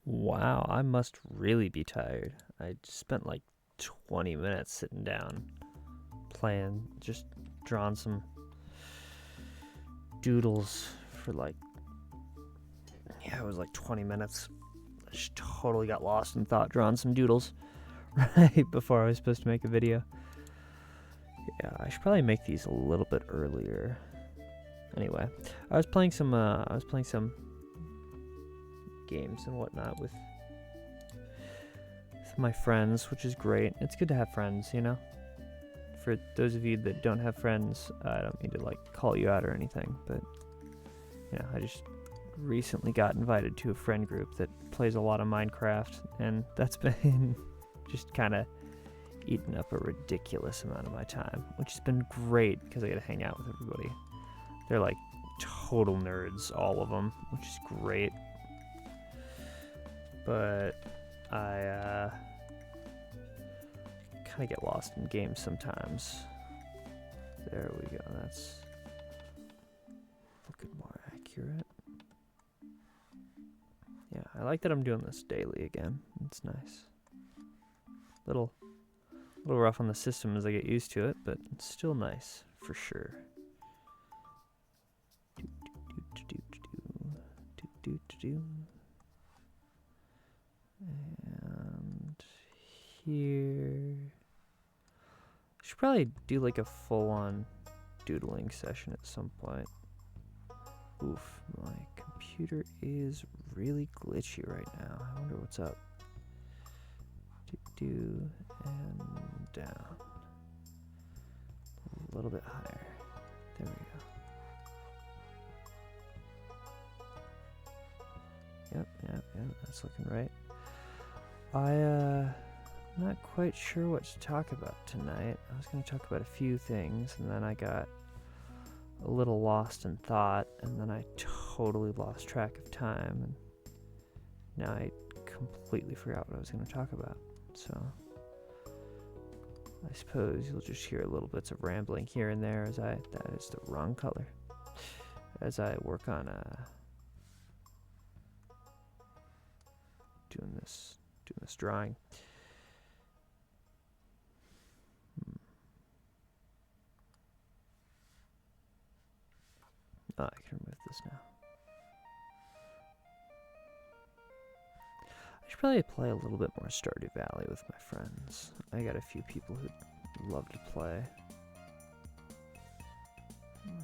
Wow, I must really be tired. I spent like 20 minutes sitting down playing, just drawing some doodles for like, yeah, it was like 20 minutes. I just totally got lost in thought drawing some doodles right before I was supposed to make a video. Yeah, I should probably make these a little bit earlier. Anyway, I was playing some games and whatnot with my friends, which is great. It's good to have friends, you know? For those of you that don't have friends, I don't mean to like call you out or anything, but I just recently got invited to a friend group that plays a lot of Minecraft, and that's been just kind of eaten up a ridiculous amount of my time, which has been great because I get to hang out with everybody. They're like total nerds, all of them, which is great. But I kind of get lost in games sometimes. There we go. That's looking more accurate. Yeah, I like that I'm doing this daily again. It's nice. Little rough on the system as I get used to it, but it's still nice for sure. And here, I should probably do like a full-on doodling session at some point. Oof, my computer is really glitchy right now. I wonder what's up. Do and down. A little bit higher. There we go. Yep, that's looking right. I'm not quite sure what to talk about tonight. I was going to talk about a few things, and then I got a little lost in thought, and then I totally lost track of time, and now I completely forgot what I was going to talk about. So I suppose you'll just hear little bits of rambling here and there as that is the wrong color, as I work on doing this drawing. Oh, I can remove this now. I should probably play a little bit more Stardew Valley with my friends. I got a few people who love to play.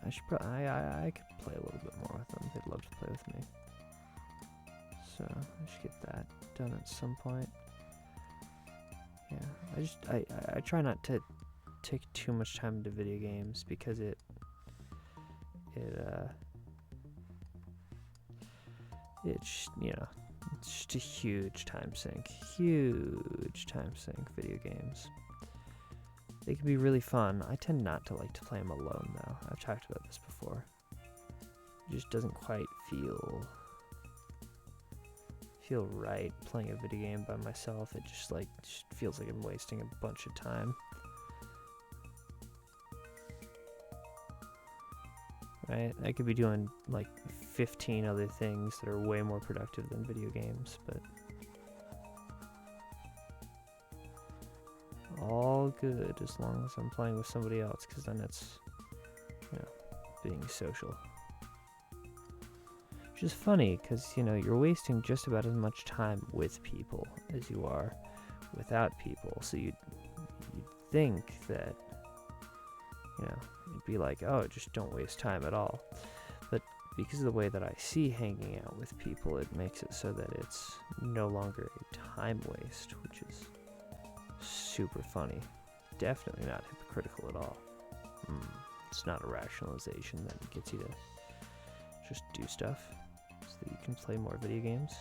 I could play a little bit more with them. They'd love to play with me. So I should get that done at some point. Yeah, I try not to take too much time into video games because it's just a huge time sink. Video games. They can be really fun. I tend not to like to play them alone though. I've talked about this before. It just doesn't quite feel right playing a video game by myself. It just feels like I'm wasting a bunch of time. Right? I could be doing like 15 other things that are way more productive than video games, but all good as long as I'm playing with somebody else, because then it's being social. Which is funny, because you're wasting just about as much time with people as you are without people. So you'd think that it'd be like, oh, just don't waste time at all. But because of the way that I see hanging out with people, it makes it so that it's no longer a time waste, which is super funny. Definitely not hypocritical at all. It's not a rationalization that gets you to just do stuff so that you can play more video games.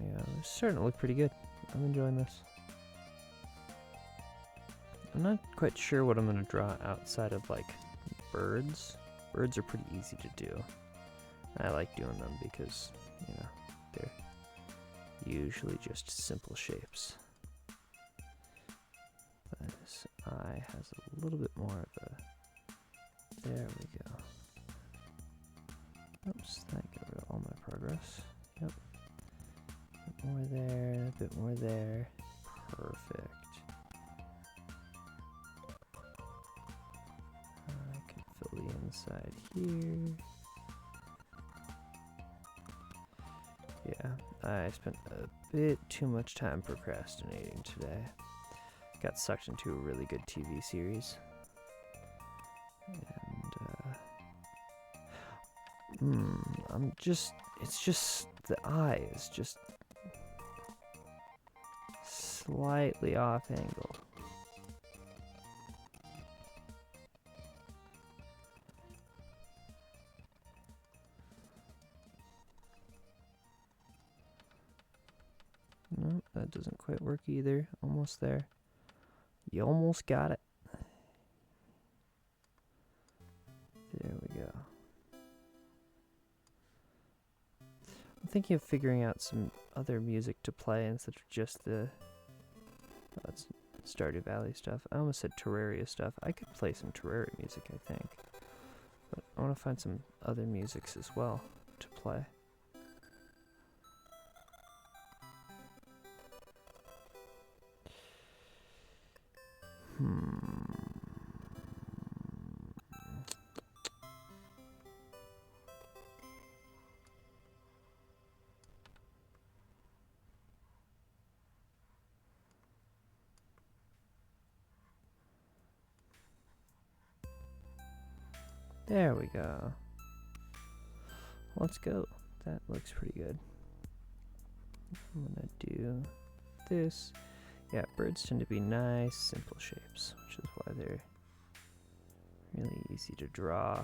Yeah, it's starting to look pretty good. I'm enjoying this. I'm not quite sure what I'm going to draw outside of like birds. Birds are pretty easy to do. I like doing them because, they're usually just simple shapes. eye has a little bit more of a... There we go. Oops, that got rid of all my progress. Yep. A bit more there, a bit more there. Perfect. I can fill the inside here. Yeah, I spent a bit too much time procrastinating today. Got sucked into a really good TV series. And, it's just, the eye is just slightly off angle. No, that doesn't quite work either. Almost there. You almost got it. There we go. I'm thinking of figuring out some other music to play instead of just the Stardew Valley stuff. I almost said Terraria stuff. I could play some Terraria music, I think. But I want to find some other musics as well to play. There we go. Let's go. That looks pretty good. I'm gonna do this. Yeah, birds tend to be nice, simple shapes, which is why they're really easy to draw.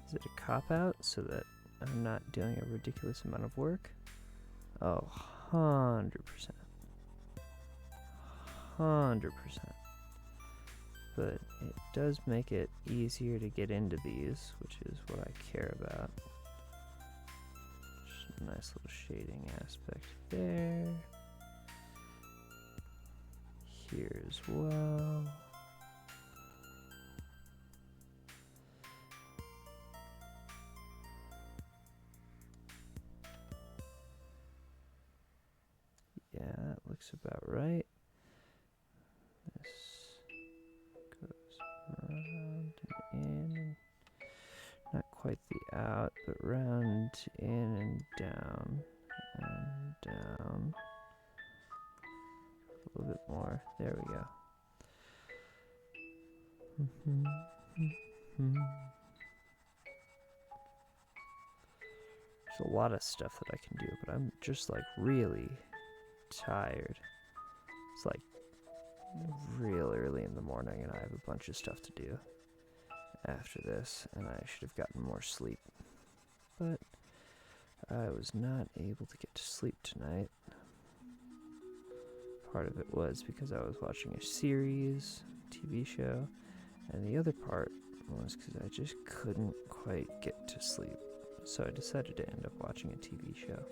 Is it a cop-out so that I'm not doing a ridiculous amount of work? Oh, 100%. 100%. But it does make it easier to get into these, which is what I care about. Just a nice little shading aspect there. Here as well. Yeah, that looks about right. Round and in, not quite the out, but round in and down, a little bit more. There we go. There's a lot of stuff that I can do, but I'm just like really tired. It's like real early in the morning and I have a bunch of stuff to do after this, and I should have gotten more sleep, but I was not able to get to sleep tonight. Part of it was because I was watching a series, TV show, and the other part was because I just couldn't quite get to sleep, so I decided to end up watching a TV show.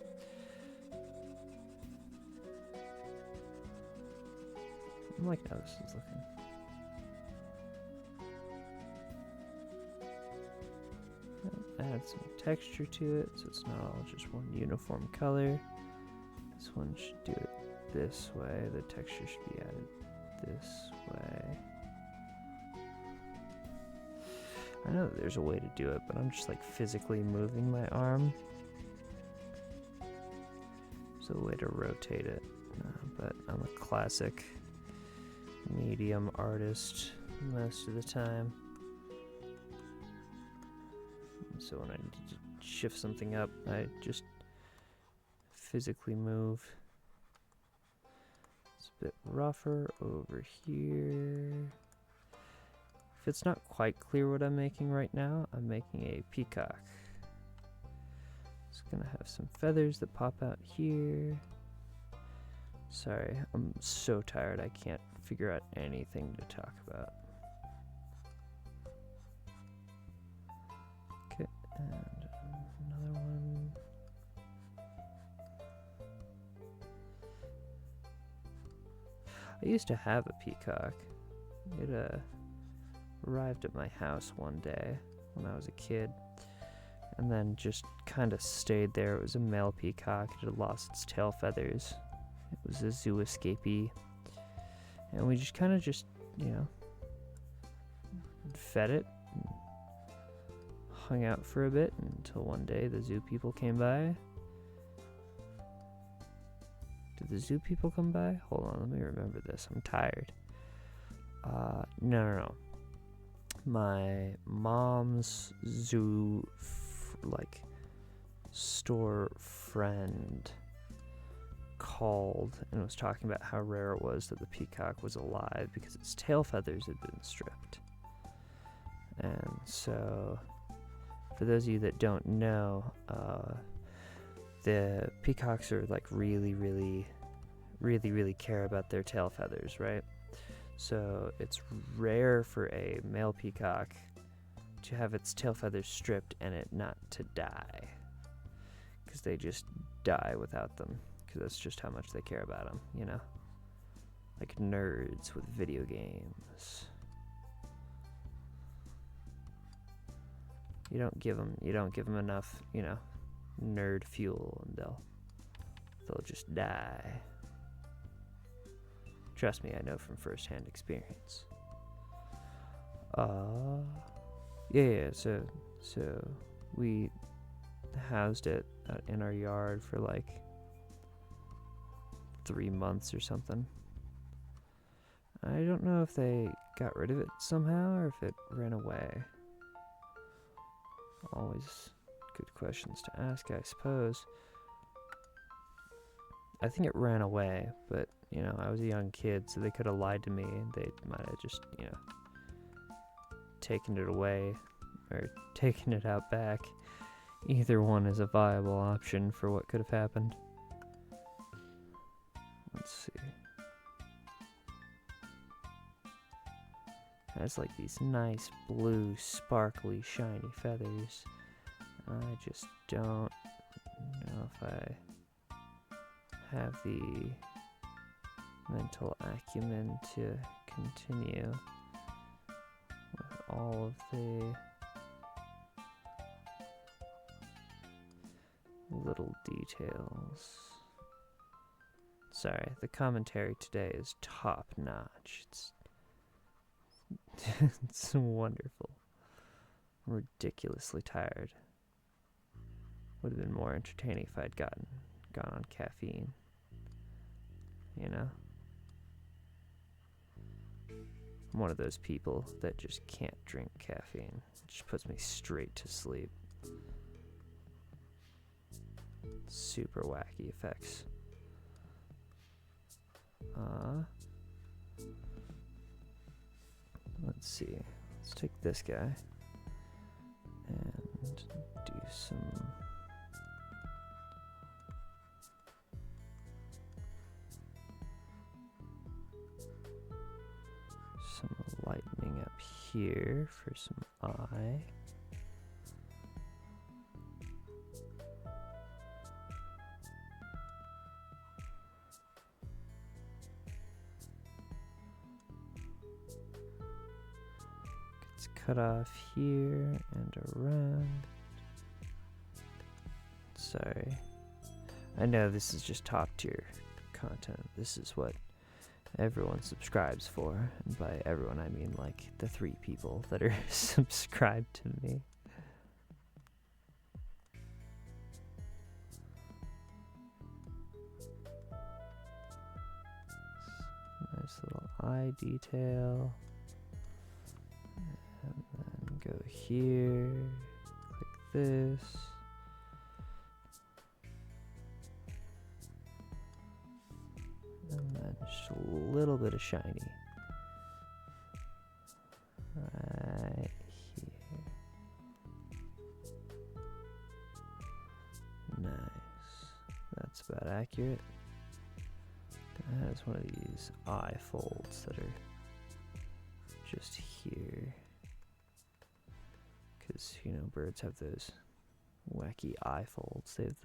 I like how this is looking. Add some texture to it so it's not all just one uniform color. This one should do it this way. The texture should be added this way. I know that there's a way to do it, but I'm just like physically moving my arm. There's a way to rotate it, but I'm a classic medium artist most of the time. So when I need to shift something up, I just physically move. It's a bit rougher over here. If it's not quite clear what I'm making right now, I'm making a peacock. It's gonna have some feathers that pop out here. Sorry, I'm so tired I can't figure out anything to talk about. Okay, and another one. I used to have a peacock. It arrived at my house one day when I was a kid, and then just kind of stayed there. It was a male peacock. It had lost its tail feathers. It was a zoo escapee, and we just kind of fed it and hung out for a bit until one day the zoo people came by. Did the zoo people come by? Hold on, let me remember this. I'm tired. No. My mom's zoo, store friend called and was talking about how rare it was that the peacock was alive because its tail feathers had been stripped. And so, for those of you that don't know, the peacocks are really care about their tail feathers, right? So it's rare for a male peacock to have its tail feathers stripped and it not to die, because they just die without them, because that's just how much they care about them, like nerds with video games. You don't give them enough, nerd fuel, and they'll just die. Trust me, I know from first-hand experience. So we housed it in our yard for 3 months or something. I don't know if they got rid of it somehow or if it ran away. Always good questions to ask, I suppose. I think it ran away, but, I was a young kid, so they could have lied to me, and they might have just, taken it away, or taken it out back. Either one is a viable option for what could have happened. Let's see. It has these nice blue, sparkly, shiny feathers. I just don't know if I have the mental acumen to continue with all of the little details. Sorry, the commentary today is top notch. It's wonderful. I'm ridiculously tired. Would have been more entertaining if I'd gone on caffeine. I'm one of those people that just can't drink caffeine. It just puts me straight to sleep. Super wacky effects. Let's see. Let's take this guy and do some lightening up here for some eye. Gets cut off here and around. Sorry. I know this is just top tier content. This is what everyone subscribes for, and by everyone I mean the 3 people that are subscribed to me. Nice little eye detail, and then go here, click this. And then just a little bit of shiny right here. Nice. That's about accurate. It has one of these eye folds that are just here. Because, birds have those wacky eye folds. They have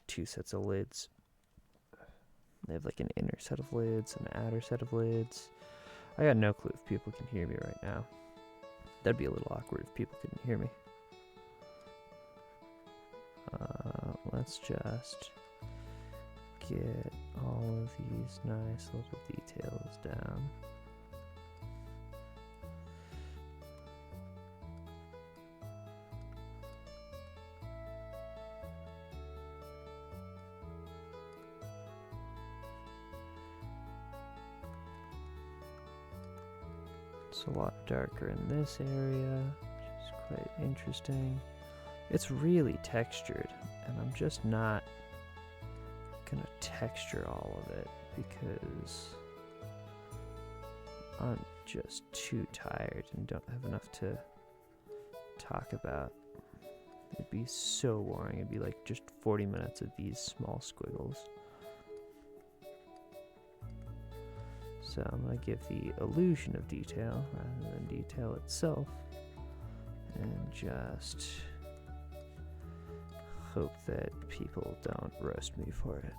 2 sets of lids. They have like an inner set of lids and an outer set of lids. I got no clue if people can hear me right now. That'd be a little awkward if people couldn't hear me. Let's just get all of these nice little details down. It's a lot darker in this area, which is quite interesting. It's really textured, and I'm just not gonna texture all of it because I'm just too tired and don't have enough to talk about. It'd be so boring. It'd be like just 40 minutes of these small squiggles. So I'm going to give the illusion of detail rather than detail itself, and just hope that people don't roast me for it.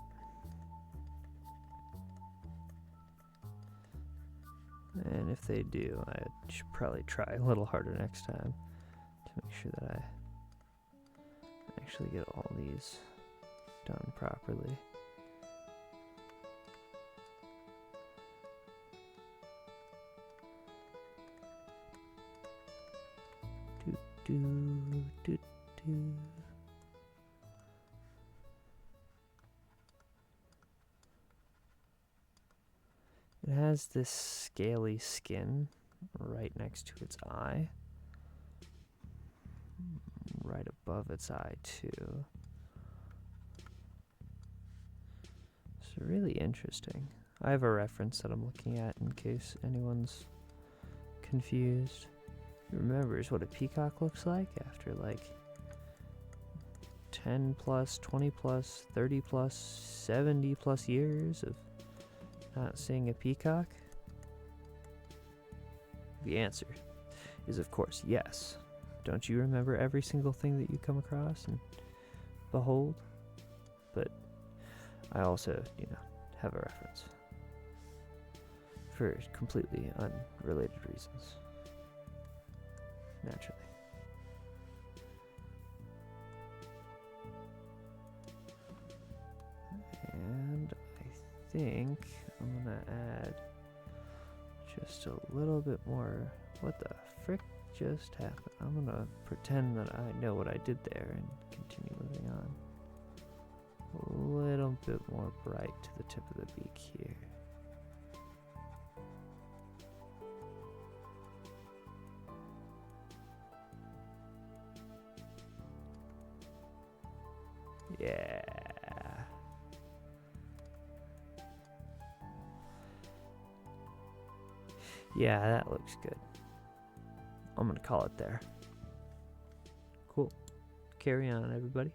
And if they do, I should probably try a little harder next time to make sure that I actually get all these done properly. It has this scaly skin right next to its eye, right above its eye too. It's really interesting. I have a reference that I'm looking at in case anyone's confused. Remembers what a peacock looks like after like 10 plus, 20 plus, 30 plus, 70 plus years of not seeing a peacock? The answer is, of course, yes. Don't you remember every single thing that you come across and behold? But I also, have a reference for completely unrelated reasons. Naturally. And I think I'm gonna add just a little bit more. What the frick just happened? I'm gonna pretend that I know what I did there and continue moving on. A little bit more bright to the tip of the beak here. Yeah. Yeah, that looks good. I'm gonna call it there. Cool. Carry on, everybody.